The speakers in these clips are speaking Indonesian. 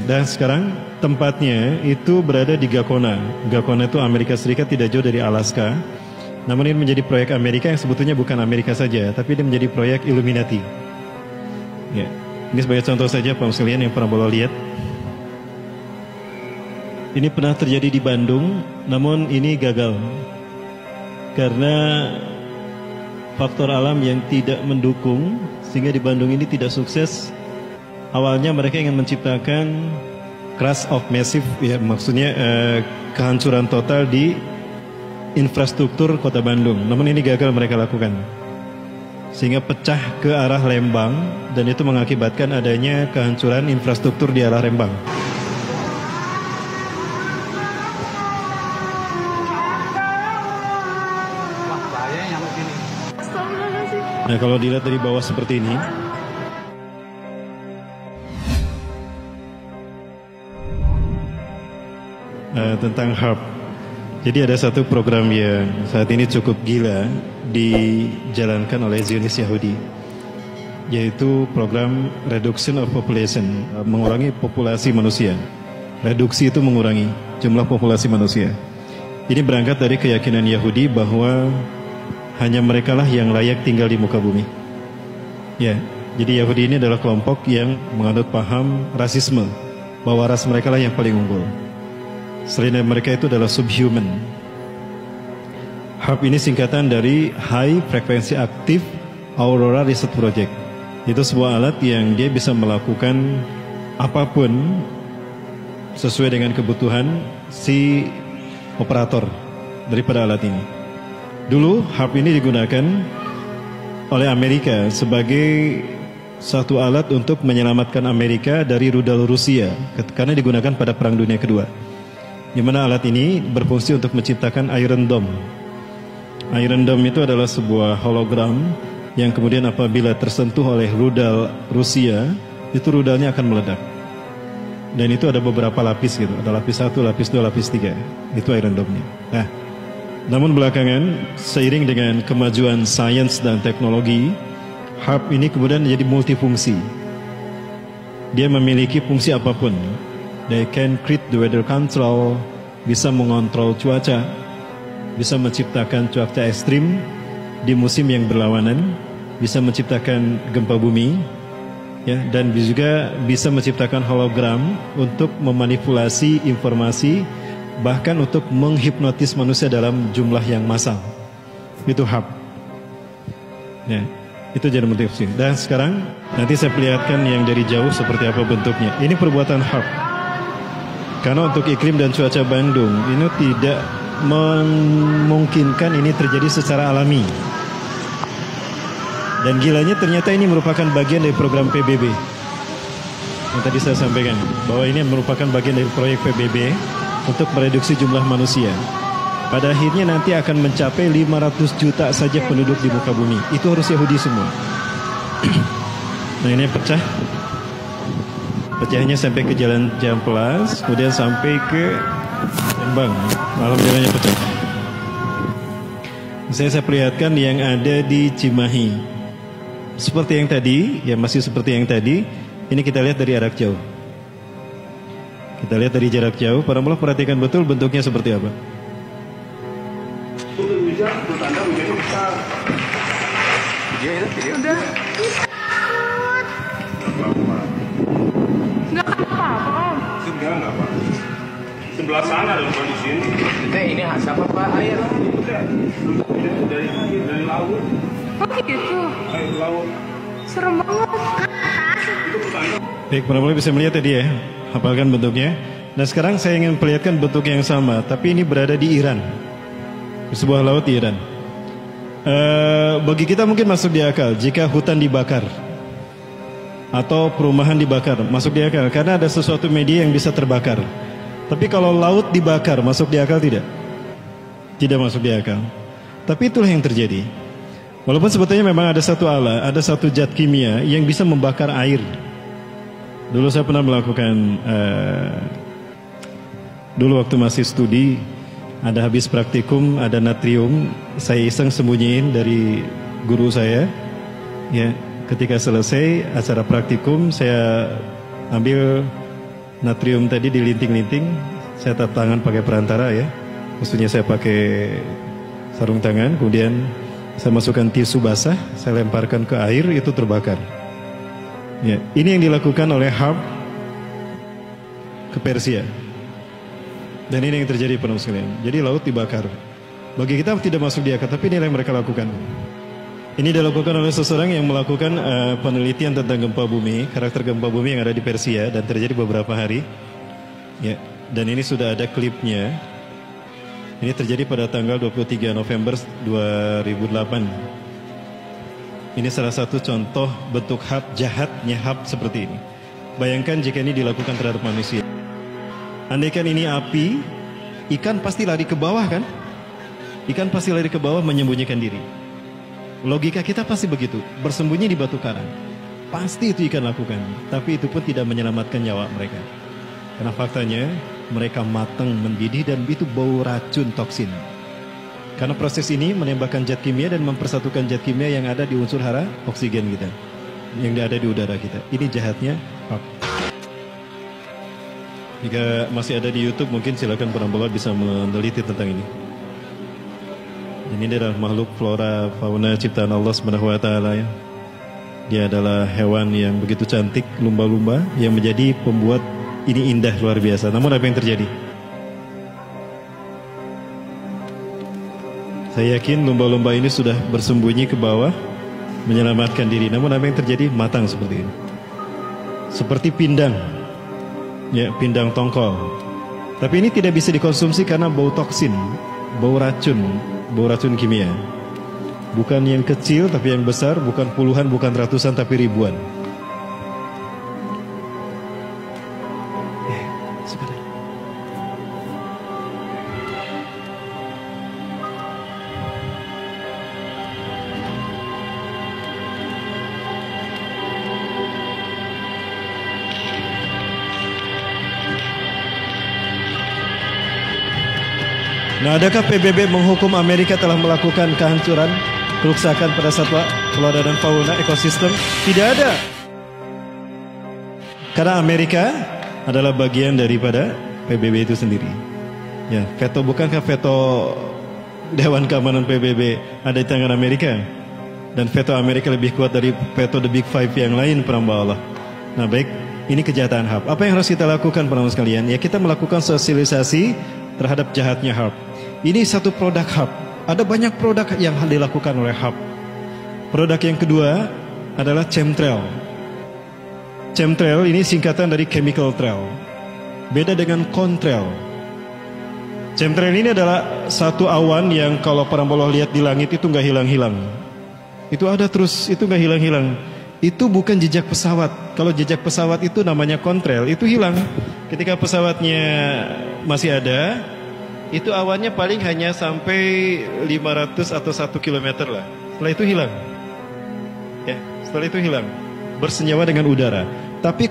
Dan sekarang tempatnya itu berada di Gakona. Gakona itu Amerika Serikat, tidak jauh dari Alaska. Namun ini menjadi proyek Amerika yang sebetulnya bukan Amerika saja, tapi ini menjadi proyek Illuminati. Ya. Ini sebagai contoh saja Pak sekalian yang pernah boleh lihat. Ini pernah terjadi di Bandung, namun ini gagal. Karena faktor alam yang tidak mendukung, sehingga di Bandung ini tidak sukses. Awalnya mereka ingin menciptakan crash of massive, ya maksudnya kehancuran total di infrastruktur kota Bandung. Namun ini gagal mereka lakukan, sehingga pecah ke arah Lembang, dan itu mengakibatkan adanya kehancuran infrastruktur di arah Lembang. Nah, kalau dilihat dari bawah seperti ini, tentang HARP. Jadi ada satu program yang saat ini cukup gila dijalankan oleh Zionis Yahudi, yaitu program Reduction of Population, mengurangi populasi manusia. Reduksi itu mengurangi jumlah populasi manusia. Ini berangkat dari keyakinan Yahudi bahwa hanya merekalah yang layak tinggal di muka bumi. Ya, jadi Yahudi ini adalah kelompok yang menganut paham rasisme, bahwa ras mereka lah yang paling unggul. Selain dari mereka itu adalah subhuman. HARP ini singkatan dari High Frequency Active Aurora Research Project. Itu sebuah alat yang dia bisa melakukan apapun sesuai dengan kebutuhan si operator daripada alat ini. Dulu HARP ini digunakan oleh Amerika sebagai satu alat untuk menyelamatkan Amerika dari rudal Rusia, karena digunakan pada Perang Dunia Kedua, di mana alat ini berfungsi untuk menciptakan Iron Dome. Iron Dome itu adalah sebuah hologram yang kemudian apabila tersentuh oleh rudal Rusia, itu rudalnya akan meledak. Dan itu ada beberapa lapis gitu, ada lapis 1, lapis 2, lapis 3. Itu Iron Dome-nya. Nah, namun belakangan seiring dengan kemajuan sains dan teknologi, HARP ini kemudian menjadi multifungsi. Dia memiliki fungsi apapun. They can create the weather control, bisa mengontrol cuaca, bisa menciptakan cuaca ekstrim di musim yang berlawanan, bisa menciptakan gempa bumi, ya, dan juga bisa menciptakan hologram untuk memanipulasi informasi, bahkan untuk menghipnotis manusia dalam jumlah yang massal. Itu HARP. Ya, itu jadi multifungsi. Dan sekarang nanti saya perlihatkan yang dari jauh seperti apa bentuknya. Ini perbuatan HARP. Karena untuk iklim dan cuaca Bandung ini tidak memungkinkan ini terjadi secara alami. Dan gilanya ternyata ini merupakan bagian dari program PBB. Yang tadi saya sampaikan, bahwa ini merupakan bagian dari proyek PBB untuk mereduksi jumlah manusia. Pada akhirnya nanti akan mencapai 500 juta saja penduduk di muka bumi. Itu harus Yahudi semua. Nah, ini pecah. Pecahnya sampai ke Jalan Ciamplas, kemudian sampai ke Lembang. Malam jalannya pecah. Saya perlihatkan yang ada di Cimahi. Seperti yang tadi, ya masih seperti yang tadi. Ini kita lihat dari jarak jauh. Kita lihat dari jarak jauh. Para mulai perhatikan betul bentuknya seperti apa. Udah. Enggak Pak. Sebelah sana dong di sini. Ini asap apa air? Dari laut. Oh gitu. Air laut. Serem banget. Baik, para bisa melihat tadi ya, hafalkan bentuknya. Nah sekarang saya ingin perlihatkan bentuk yang sama, tapi ini berada di Iran, di sebuah laut di Iran. Bagi kita mungkin masuk di akal jika hutan dibakar atau perumahan dibakar, masuk di akal karena ada sesuatu media yang bisa terbakar. Tapi kalau laut dibakar, masuk di akal tidak? Tidak masuk di akal. Tapi itulah yang terjadi. Walaupun sebetulnya memang ada satu alat, ada satu zat kimia yang bisa membakar air. Dulu saya pernah melakukan, dulu waktu masih studi, ada habis praktikum, ada natrium, saya iseng sembunyiin dari guru saya, ya. Ketika selesai acara praktikum, saya ambil natrium tadi dilinting-linting, saya tap tangan pakai perantara ya. Maksudnya saya pakai sarung tangan, kemudian saya masukkan tisu basah, saya lemparkan ke air, itu terbakar. Ya, ini yang dilakukan oleh Harb ke Persia. Dan ini yang terjadi penuh sekalian. Jadi laut dibakar. Bagi kita tidak masuk di akal, tapi ini yang mereka lakukan. Ini dilakukan oleh seseorang yang melakukan penelitian tentang gempa bumi, karakter gempa bumi yang ada di Persia dan terjadi beberapa hari. Ya, dan ini sudah ada klipnya. Ini terjadi pada tanggal 23 November 2008. Ini salah satu contoh bentuk jahatnya seperti ini. Bayangkan jika ini dilakukan terhadap manusia. Andaikan ini api, ikan pasti lari ke bawah kan? Ikan pasti lari ke bawah menyembunyikan diri. Logika kita pasti begitu, bersembunyi di batu karang. Pasti itu ikan lakukan, tapi itu pun tidak menyelamatkan nyawa mereka. Karena faktanya mereka matang mendidih dan itu bau racun toksin. Karena proses ini menembakkan zat kimia dan mempersatukan zat kimia yang ada di unsur hara oksigen kita, yang ada di udara kita. Ini jahatnya. Jika masih ada di YouTube, mungkin silakan penampilan bisa meneliti tentang ini. Ini adalah makhluk flora fauna ciptaan Allah Subhanahu wa taala ya. Dia adalah hewan yang begitu cantik, lumba-lumba yang menjadi pembuat ini indah luar biasa. Namun apa yang terjadi? Saya yakin lumba-lumba ini sudah bersembunyi ke bawah menyelamatkan diri. Namun apa yang terjadi? Matang seperti ini. Seperti pindang. Ya, pindang tongkol. Tapi ini tidak bisa dikonsumsi karena bau toksin, bau racun kimia. Bukan yang kecil tapi yang besar, bukan puluhan, bukan ratusan tapi ribuan. Nah, adakah PBB menghukum Amerika telah melakukan kehancuran, kerusakan pada satwa, flora dan fauna, ekosistem? Tidak ada. Karena Amerika adalah bagian daripada PBB itu sendiri. Ya, veto, bukankah veto Dewan Keamanan PBB ada di tangan Amerika? Dan veto Amerika lebih kuat dari veto The Big Five yang lain, peramba Allah. Nah, baik, ini kejahatan HARP. Apa yang harus kita lakukan, peramba sekalian? Ya, kita melakukan sosialisasi terhadap jahatnya HARP. Ini satu produk HARP. Ada banyak produk yang dilakukan oleh HARP. Produk yang kedua adalah chemtrail. Chemtrail ini singkatan dari chemical trail. Beda dengan contrail. Chemtrail ini adalah satu awan yang kalau para Allah lihat di langit itu nggak hilang-hilang. Itu ada terus, itu nggak hilang-hilang. Itu bukan jejak pesawat. Kalau jejak pesawat itu namanya contrail, itu hilang. Ketika pesawatnya masih ada, itu awannya paling hanya sampai 500 atau 1 kilometer lah. Setelah itu hilang. Ya, setelah itu hilang. Bersenyawa dengan udara. Tapi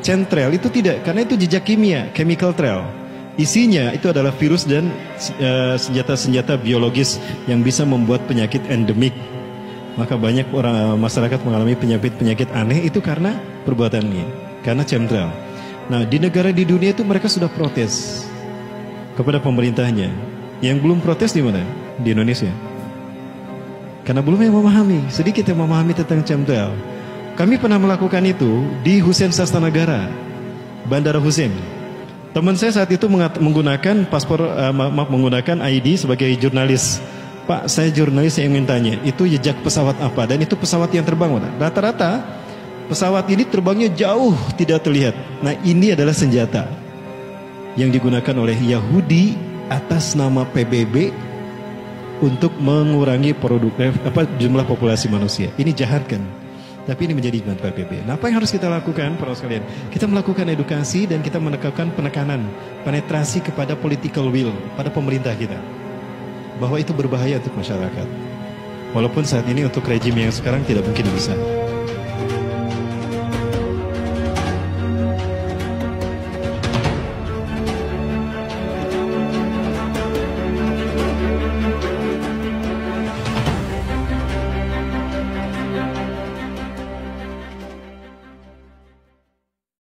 chemtrail itu tidak, karena itu jejak kimia, chemical trail. Isinya itu adalah virus dan senjata-senjata biologis yang bisa membuat penyakit endemik. Maka banyak orang masyarakat mengalami penyakit-penyakit aneh itu karena perbuatan ini, karena chemtrail. Nah, di negara di dunia itu mereka sudah protes kepada pemerintahnya. Yang belum protes di mana? Di Indonesia. Karena belum yang memahami, sedikit yang memahami tentang chemtrail. Kami pernah melakukan itu di Hussein Sastra Negara, Bandara Hussein. Teman saya saat itu menggunakan paspor, menggunakan ID sebagai jurnalis. Pak, saya jurnalis yang ingin tanya, itu jejak pesawat apa? Dan itu pesawat yang terbang. Rata-rata pesawat ini terbangnya jauh tidak terlihat. Nah, ini adalah senjata yang digunakan oleh Yahudi atas nama PBB untuk mengurangi jumlah populasi manusia. Ini jahat kan? Tapi ini menjadi bantuan PBB. Nah, apa yang harus kita lakukan, para sekalian? Kita melakukan edukasi dan kita menekankan penekanan, penetrasi kepada political will, pada pemerintah kita. Bahwa itu berbahaya untuk masyarakat. Walaupun saat ini untuk rejim yang sekarang tidak mungkin bisa.